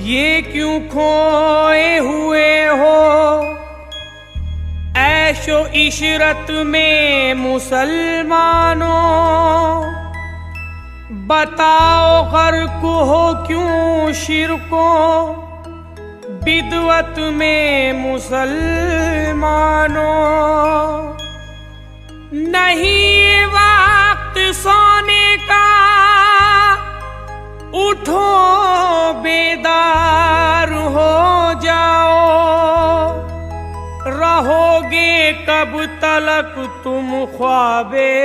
ये क्यों खोए हुए हो ऐशो इशरत में मुसलमानों, बताओ गर्क हो क्यों शिरको बिदवत में मुसलमानों। नहीं वक्त सोने का, उठो बेदार हो जाओ, रहोगे कब तलक तुम ख्वाबे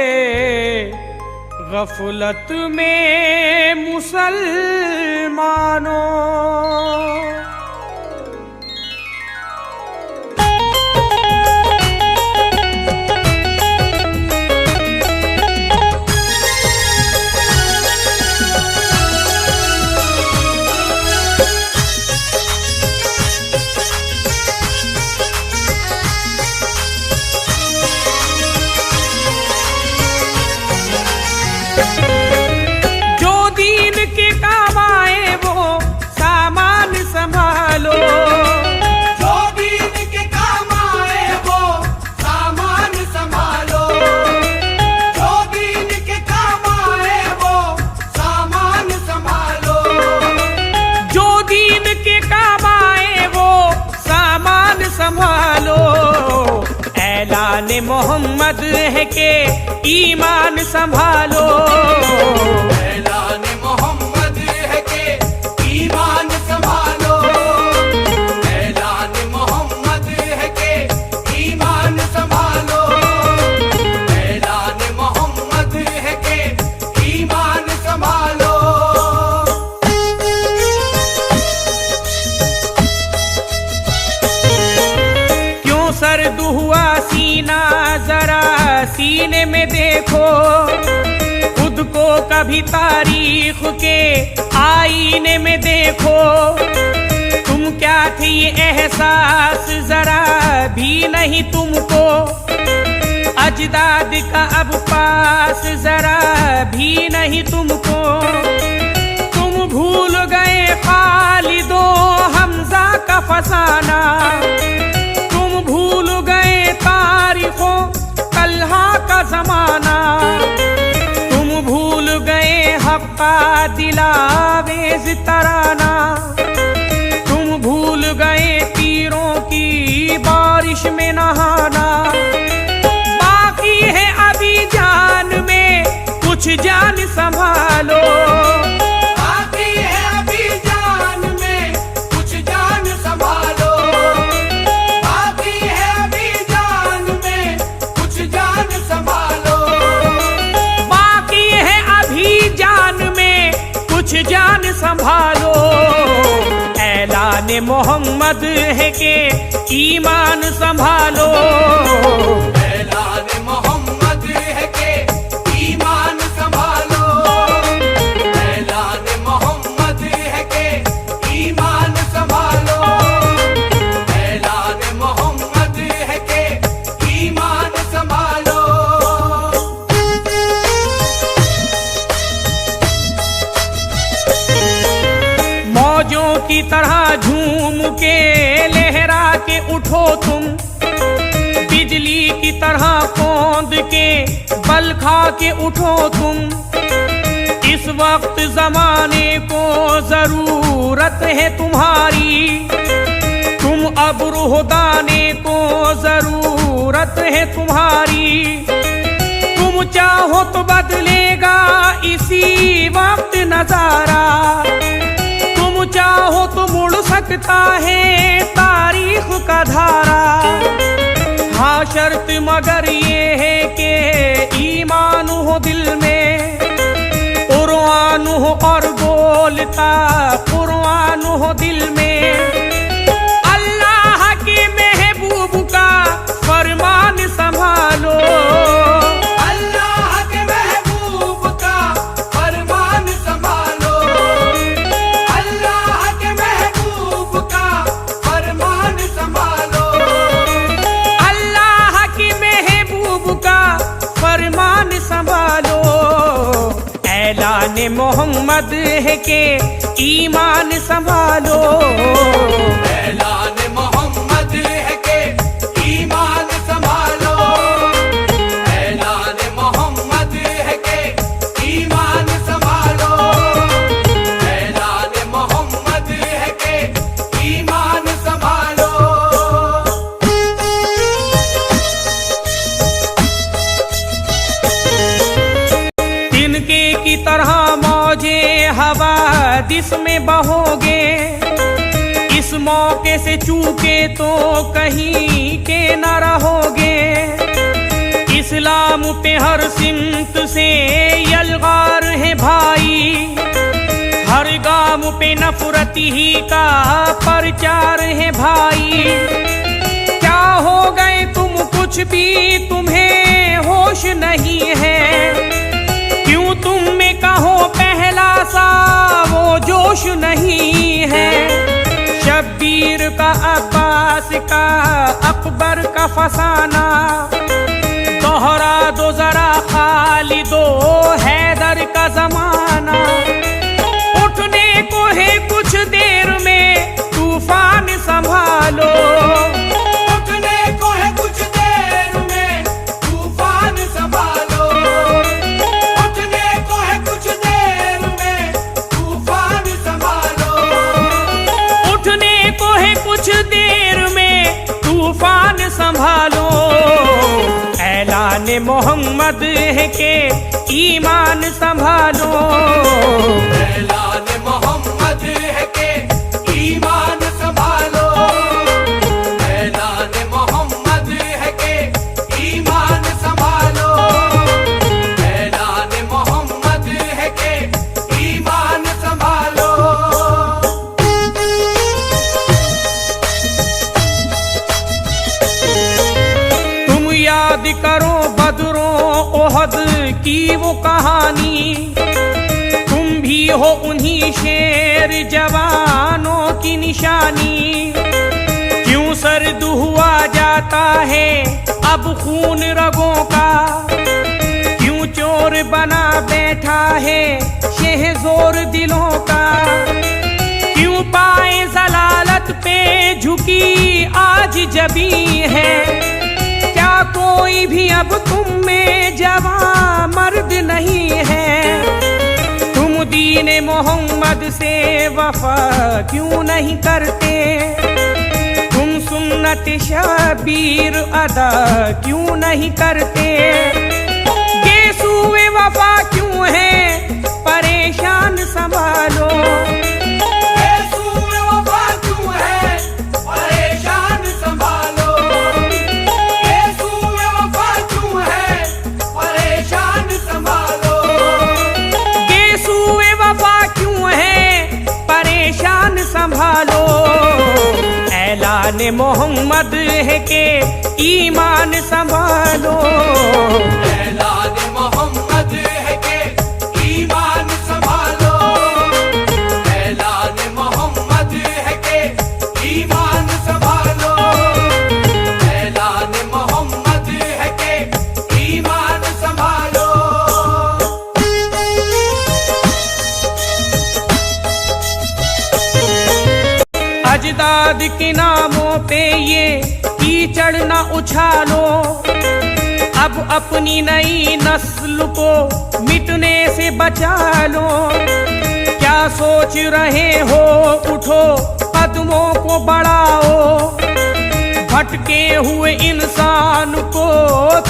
गफलत में मुसलमानों। ऐलान मोहम्मद है के ईमान संभालो, ऐलान मोहम्मद है के ईमान संभालो, ऐलान मोहम्मद है के ईमान संभालो, ऐलान मोहम्मद है के ईमान संभालो। क्यों सर्द हुआ सीना जरा सीने में देखो, खुद को कभी तारीख के आईने में देखो। तुम क्या थे ये एहसास जरा भी नहीं तुमको, अजदाद का अब पास जरा भी नहीं तुमको। तुम भूल गए खालिदो हमजा का फसाना, भूल गए तारीखों तल्हा का जमाना। तुम भूल गए हक्का दिलावेज तराना, तुम भूल गए तीरों की बारिश में नहाना। बाकी है अभी जान में कुछ जान संभालो, जान संभालो। ऐलान मोहम्मद है के ईमान संभालो, ऐलान मोहम्मद है के ईमान संभालो, ऐलान मोहम्मद है के ईमान संभालो, ऐलान मोहम्मद है के ईमान संभालो। मौजों की तरह झूम के लहरा के उठो तुम, बिजली की तरह कौंद के बल खा के उठो तुम। इस वक्त जमाने को जरूरत है तुम्हारी, तुम अब रूह दाने को जरूरत है तुम्हारी। तुम चाहो तो बदलेगा इसी वक्त नजारा, चाहो तो मुड़ सकता है तारीख का धारा। हाँ शर्त मगर ये है कि ईमान हो दिल में, कुरान हो और बोलता कुरान हो दिल में। अल्लाह के महबूब का फरमान संभालो, मोहम्मद मोहम्मद है के ईमान संभालो। ऐलान मोहम्मद है के ईमान संभालो। ऐलान मोहम्मद है के ईमान संभालो। ऐलान मोहम्मद है के ईमान संभालो। तिनके की तरह मौजे हवा दिस में बहोगे, इस मौके से चूके तो कहीं के न रहोगे। इस्लाम पे हर सिमत से यलगार है भाई, हर गाम पे नफरत ही का प्रचार है भाई। क्या हो गए तुम, कुछ भी तुम्हें होश नहीं है, क्यों तुम में कहो पहला सा वो जोश नहीं है। शब्बीर का, अब्बास का, अकबर का फसाना दोहरा दो जरा खालिदो हैदर का जमाना। उठने को है कुछ देर में तूफान संभालो। उठने को है कुछ देर में तूफान संभालो। उठने को है कुछ देर में तूफान संभालो। उठने को है कुछ देर में तूफान संभालो। ऐलान मोहम्मद है के ईमान संभालो। ऐलान मोहम्मद है के ईमान संभालो। ऐलान मोहम्मद है के ईमान संभालो। ऐलान मोहम्मद है के ईमान संभालो। तुम याद करो बदरों ओहद की वो कहानी, तुम भी हो उन्हीं शेर जवानों की निशानी। क्यों सर्द हुआ जाता है अब खून रगों का, क्यों चोर बना बैठा है शहज़ोर दिलों का। क्यों पाए जलालत पे झुकी आज जबी है, क्या कोई भी अब तुम में जवां मर्द नहीं है। तुम दीन मोहम्मद से वफा क्यों नहीं करते, तुम सुन्नत शबीर अदा क्यों नहीं करते। गेसूए वफा क्यों है परेशान संभालो। गेसूए वफा क्यों है परेशान संभालो। गेसूए वफा क्यों है परेशान संभालो। गेसूए वफा क्यों है परेशान संभालो। ऐलान मोहम्मद है के ईमान संभालो। ऐलान मोहम्मद है के ईमान संभालो। ऐलान मोहम्मद है के ईमान संभालो। ऐलान मोहम्मद है के ईमान संभालो। अजदाद के नामों पे ये कीचड़ न उछालो, अब अपनी नई नस्ल को मिटने से बचा लो। क्या सोच रहे हो, उठो कदमों को बढ़ाओ। भटके हुए इंसान को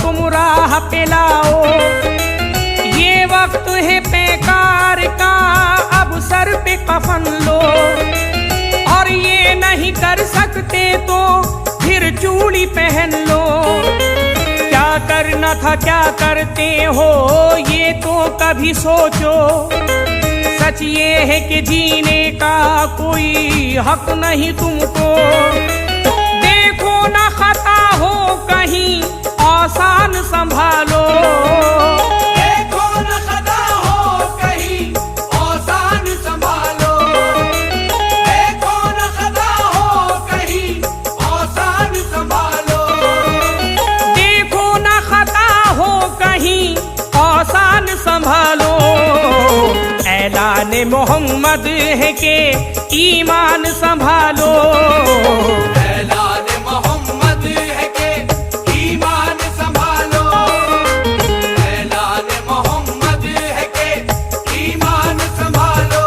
तुम राह पे लाओ। ये वक्त है पैकार का, अब सर पे कफन लो। और ये नहीं कर सकते तो फिर चूड़ी पहन लो। क्या करना था क्या करते हो ये तो कभी सोचो। सच ये है कि जीने का कोई हक नहीं तुमको। देखो ना खता हो कहीं आसान संभालो। देखो न खता हो कहीं औसान संभालो। देखो न खता हो कहीं औसान संभालो। देखो ना खता हो कहीं आसान संभालो। ऐलान ऐलान मोहम्मद है के ईमान संभालो। ऐलान मोहम्मद है के ईमान संभालो। ऐलान मोहम्मद है के ईमान संभालो।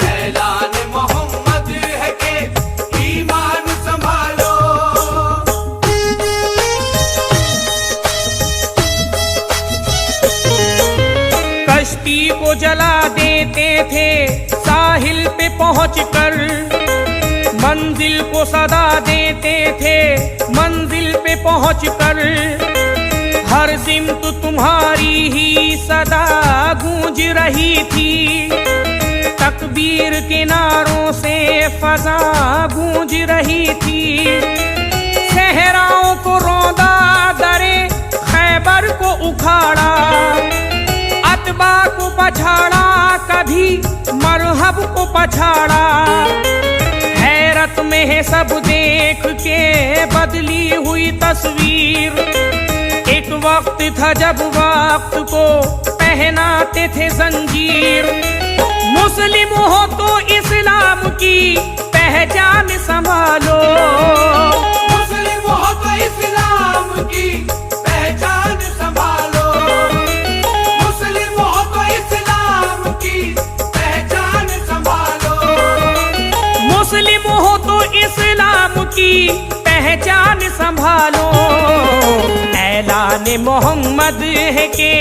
ऐलान मोहम्मद है के ईमान संभालो। कश्ती को जला देते थे साहिल पे पहुंचकर, मंजिल को सदा देते थे मंजिल पे पहुंचकर। हर सिमत तुम्हारी ही सदा गूंज रही थी, तकबीर के नारों से फजा गूंज रही थी। सहराओं को रौंदा, दरे खैबर को उखाड़ा, अतबा को पछाड़ा, कभी मरहब को पछाड़ा। हैरत में है सब देख के बदली हुई तस्वीर। एक वक्त था जब वक्त को पहनाते थे जंजीर। मुस्लिम हो तो इस्लाम की पहचान संभालो। मुस्लिम हो तो इस्लाम की पहचान संभालो। मुस्लिम हो तो इस्लाम की पहचान संभालो। मुस्लिम हो तो इस्लाम की पहचान संभालो। ऐलान मोहम्मद है के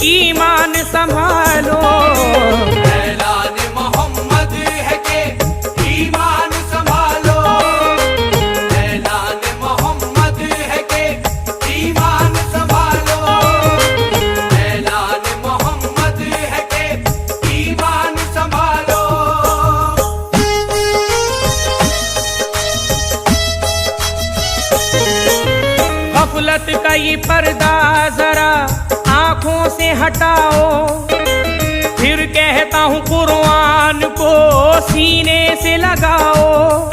ईमान संभालो। ऐलान मोहम्मद है के ईमान संभालो। ऐलान मोहम्मद है के ईमान संभालो। ऐलान मोहम्मद है के ईमान संभालो। गफलत का ये पर्दा जरा आंखों से हटाओ। फिर कहता हूँ कुरान को सीने से लगाओ।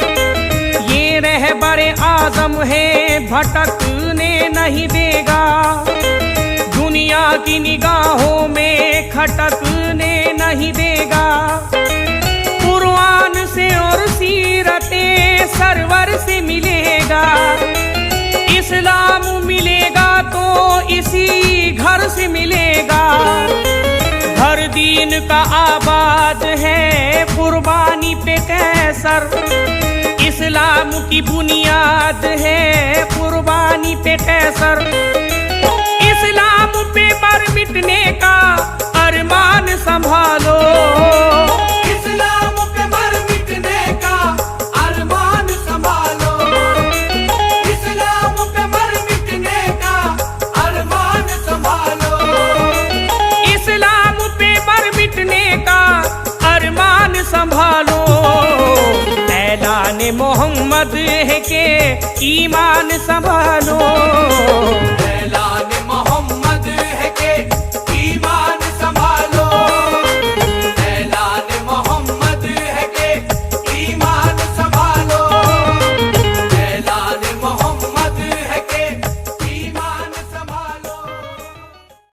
ये रहबरे आजम है भटकने नहीं देगा, दुनिया की निगाहों में खटकने नहीं देगा। कुरान से और सीरते सरवर से मिलेगा। इस्लाम मिलेगा तो इसी घर से मिलेगा। हर दीन का आबाद है कुर्बानी पे कैसर। इस्लाम की बुनियाद है कुर्बानी पे कैसर। इस्लाम पे मर मिटने का अरमान संभालो। इस्लाम पे मर मिटने का अरमान संभालो। इस्लाम पे मर मिटने का अरमान संभालो। इस्लाम पे मर मिटने का अरमान संभालो। ऐलान मोहम्मद है के ईमान संभालो।